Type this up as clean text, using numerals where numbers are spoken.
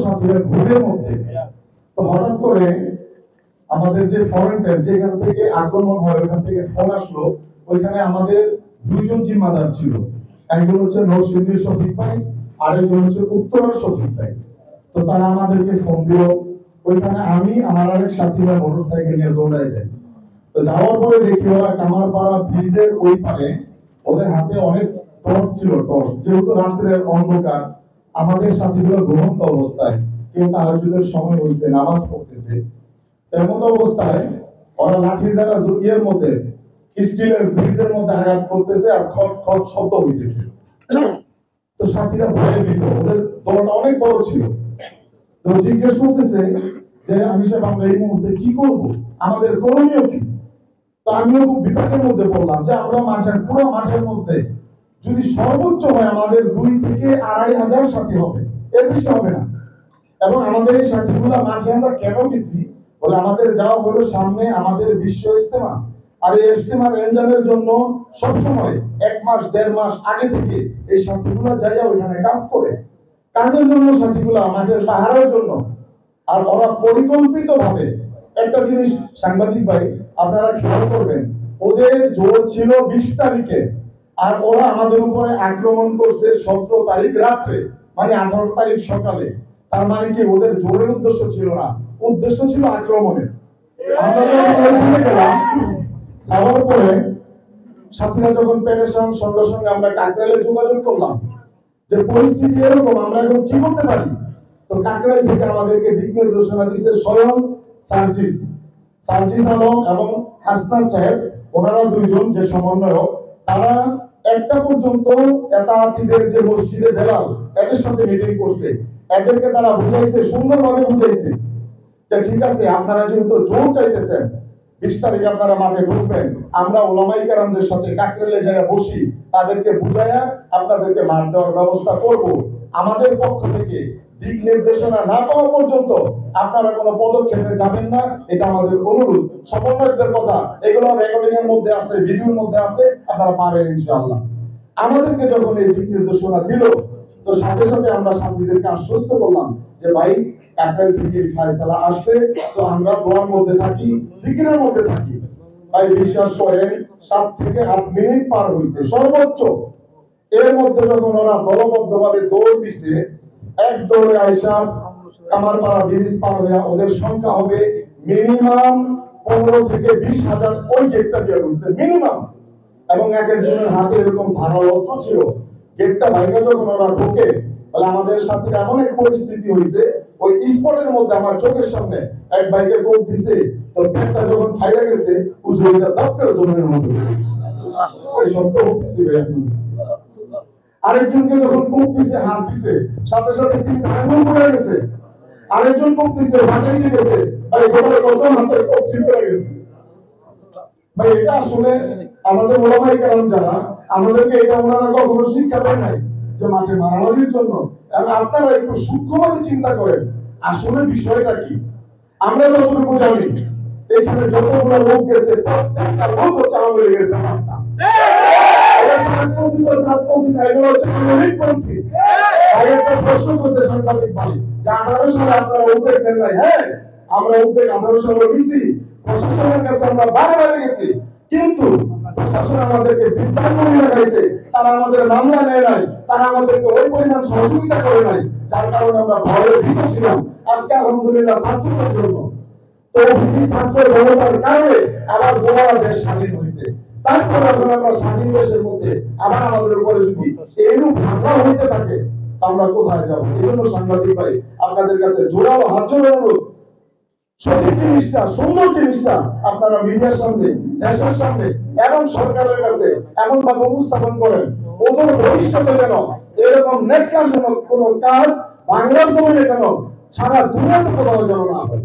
সাথীরা গ্রুপের মধ্যে। তো হঠাৎ করে আমাদের যে ফরেনটার যেখান থেকে আক্রমণ হয় ওখান থেকে ফোন আসলো, ওইখানে আমাদের দুইজন জিম্মাদার ছিল। একজন হচ্ছে নরসিংদীর শফিক ভাই, আরেকজন হচ্ছে উত্তরার শফিক ভাই। তো তারা আমাদেরকে ফোন দিল। ওইখানে আমি আমার আরেক সাথীরা মোটরসাইকেল নিয়ে দৌড়ায় যাই। তো যাওয়ার পরে দেখি ওরা কামারপাড়া ব্রিজের ওই পারে, ওদের হাতে অনেক টর্চ ছিল। টর্চ যেহেতু রাত্রের অন্ধকার, আমাদের সাথীগুলো ঘুমন্ত অবস্থায়, কেউ তাহাজ্জুদের সময় হয়েছে, নামাজ পড়তেছে। এমন অবস্থায় ওরা লাঠির দ্বারা জুকিয়ের মধ্যে স্টিলের ব্রিজের মধ্যে আঘাত করতেছে আর খট খট শব্দ হইতেছে। তো সাথীরা ভয়ে ভীত, ওদের দলটা অনেক বড় ছিল। তো জিজ্ঞেস করতেছে যে আমি সাহেব আমরা এই মুহূর্তে কি করব, আমাদের করণীয় কি? তো আমিও খুব বিপাকের মধ্যে পড়লাম যে আমরা মাঠের পুরো মাঠের মধ্যে যদি সর্বোচ্চ হয় আমাদের 2 থেকে 2,500 সাথী হবে, এর বেশি হবে না। এবং আমাদের এই সাথীগুলো মাঠে আমরা কেন গেছি বলে, আমাদের যাওয়া হলো সামনে আমাদের বিশ্ব ইজতেমা। আর এই ইজতেমার এনজামের জন্য সবসময় 1 মাস 1.5 মাস আগে থেকে এই সাথীগুলো যাইয়া ওইখানে কাজ করে, কাজের জন্য সাথীগুলো মাঠের পাহারার জন্য। আর ওরা পরিকল্পিত ভাবে একটা জিনিস সাংবাদিক ভাই আপনারা খেয়াল করবেন, ওদের জোর ছিল 20 তারিখে, আর ওরা আমাদের উপরে আক্রমণ করছে 17 তারিখ রাত্রে, মানে 18 তারিখ সকালে। তার মানে কি ওদের জোরের উদ্দেশ্য ছিল না, উদ্দেশ্য ছিল আক্রমণের। আমরা যখন গেলাম, যাওয়ার পরে সাথীরা যখন পেরেশান, সঙ্গে সঙ্গে আমরা কাকরাইলে যোগাযোগ করলাম যে পরিস্থিতি এরকম, আমরা এখন কি করতে পারি। তো কাকরাইল থেকে আমাদেরকে দিক নির্দেশনা দিচ্ছে স্বয়ং সার্জিস আলম এবং হাসনাত সাহেব, ওনারা দুইজন যে সমন্বয়ক। তারা 1টা পর্যন্ত এতাহাতীদের যে মসজিদে বেলাল এদের সাথে মিটিং করছে। এদেরকে তারা বুঝাইছে, সুন্দরভাবে বুঝাইছে যে ঠিক আছে আপনারা যেহেতু জোর চাইতেছেন, 20 তারিখে আপনারা মাঠে ঢুকবেন, আমরা ওলামায়ে কেরামদের সাথে কাকরাইলে যাইয়া বসি, তাদেরকে বুঝাইয়া আপনাদেরকে মাঠ দেওয়ার ব্যবস্থা করব। আমাদের পক্ষ থেকে দিক নির্দেশনা না পাওয়া পর্যন্ত আপনারা কোনো পদক্ষেপে যাবেন না, এটা আমাদের অনুরোধ। সমন্বয়কদের কথা এগুলো রেকর্ডিং এর মধ্যে আছে, ভিডিওর মধ্যে আছে, আপনারা পাবেন ইনশাআল্লাহ। আমাদেরকে যখন এই দিক নির্দেশনা দিল, তো সাথে সাথে আমরা সাথীদেরকে আশ্বস্ত করলাম যে ভাই কাকরাইল থেকে ফয়সালা আসছে, তো আমরা দোয়ার মধ্যে থাকি, জিকিরের মধ্যে থাকি। ভাই বিশ্বাস করেন 7 থেকে 8 মিনিট পার হইছে সর্বোচ্চ। এর মধ্যে যখন ওরা দলবদ্ধভাবে দৌড় দিছে, এক দৌড়ে আয়সা কামারপাড়া ব্রিজ পার হইয়া ওদের সংখ্যা হবে মিনিমাম 15 থেকে 20,000 ওই গেটটা দিয়ে ঢুকছে মিনিমাম। এবং এক একজনের হাতে এরকম ধারালো অস্ত্র ছিল। গেটটা ভাঙা যখন ওরা ঢোকে, তাহলে আমাদের সাথে এমন এক পরিস্থিতি হয়েছে, ওই স্পটের মধ্যে আমার চোখের সামনে এক ভাইকে কোপ দিছে। তো পেটটা যখন খাইয়া গেছে, উজুরিটা দপ্তরের জমিনের মধ্যে ওই শব্দ হচ্ছে। আরেকজনকে যখন কোপ দিছে, হাত দিছে, সাথে সাথে তিনি ধারণ করে গেছে। আরেকজন কোপ দিছে, বাঁচাইতে গেছে, ভাই গোটার কসম হাতের কোপ ছিঁড়ে গেছে। ভাই এটা আসলে আমাদের ওলামায়ে কেরাম যারা, আমাদেরকে এটা ওনারা কখনো শিক্ষা দেয় নাই যে মাঠে মারামারির জন্য। আপনারা একটু সূক্ষ্মভাবে চিন্তা করেন আসলে বিষয়টা কি। আমরা যতটুকু জানি, এখানে যতগুলো লোক গেছে প্রত্যেকটা লোক হচ্ছে আওয়ামী লীগের ব্যাপারটা। প্রশ্ন করছে সাংবাদিক ভাই যে 18 সালে আপনারা উদ্যোগ নেন নাই। হ্যাঁ, আমরা উদ্যোগ 18 সালে নিয়েছি, প্রশাসনের কাছে আমরা বারে গেছি, কিন্তু প্রশাসন আমাদেরকে বিভ্রান্তি লাগাইছে। তারা আমাদের মামলা নেয় নাই, তারা আমাদেরকে ওই পরিমাণ সহযোগিতা করে নাই, যার কারণে আমরা ভয়ে ভীত ছিলাম। আজকে আলহামদুলিল্লাহ ছাত্রদের জন্য তো ছাত্র জনতার কারণে আবার গোটা দেশ স্বাধীন হয়েছে। তারপর এখন আমরা স্বাধীন দেশের মধ্যে আবার আমাদের উপরে যদি এইরূপ হামলা হইতে থাকে, আমরা কোথায় যাবো? এই জন্য সাংবাদিক ভাই আপনাদের কাছে জোরালো হাত জোড়ার অনুরোধ, সঠিক জিনিসটা, সুন্দর জিনিসটা আপনারা মিডিয়ার সামনে, দেশের সামনে এবং সরকারের কাছে এমন ভাবে উপস্থাপন করেন, ওদের ভবিষ্যতে যেন এরকম নেককারজনক কোন কাজ বাংলার জমিনে যেন সারা দুনিয়াতে কোথাও যেন না হয়।